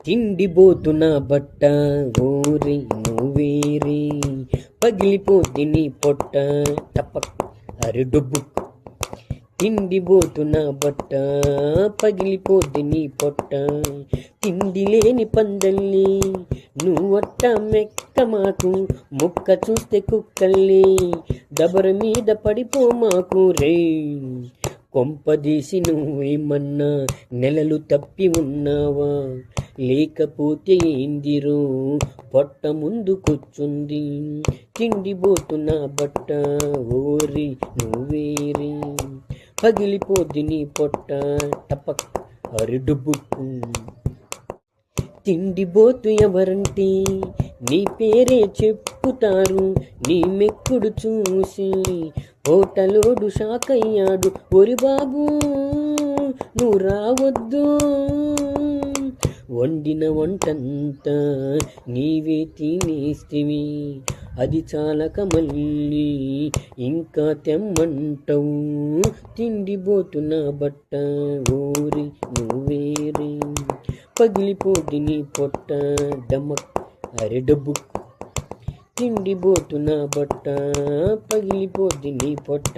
తిండిబోతున్న బట్ట ఊరి నువ్వేరి పగిలిపోద్ది నీ పొట్ట తప్ప అరుడుబ్బు. తిండిబోతున్న బట్ట పగిలిపోద్ది నీ పొట్ట, తిండి లేని పందల్లి నువ్వట్ట మెక్క మాకు, ముక్క చూస్తే కుక్కల్లి దబర మీద పడిపో మాకు రే. కొంపదీసి నువ్వేమన్నా నెలలు తప్పి ఉన్నావా, లేకపోతే ఏందిరో పొట్ట ముందు కూర్చుంది. తిండిబోతున్న బట్ట ఓరి నువ్వేరి పగిలిపోద్ది నీ పొట్ట టపక్ అరుడుబుక్కు. తిండిబోతు ఎవరంటే నీ పేరే చెప్పుతారు, నీ మెక్కుడు చూసి హోటలోడు షాక్ అయ్యాడు. ఒరి బాబు నువ్వు రావద్దు, వండిన వంటంతా నీవే తినేస్తివి, అది చాలక మళ్ళీ ఇంకా తెమ్మంటావు. తిండిబోతున్న బట్ట ఊరి నువ్వేరి పగిలిపోద్ది నీ పొట్ట డమక్ అరెడబ్బు. తిండిబోతున్న బట్ట పగిలిపోద్ది నీ పొట్ట.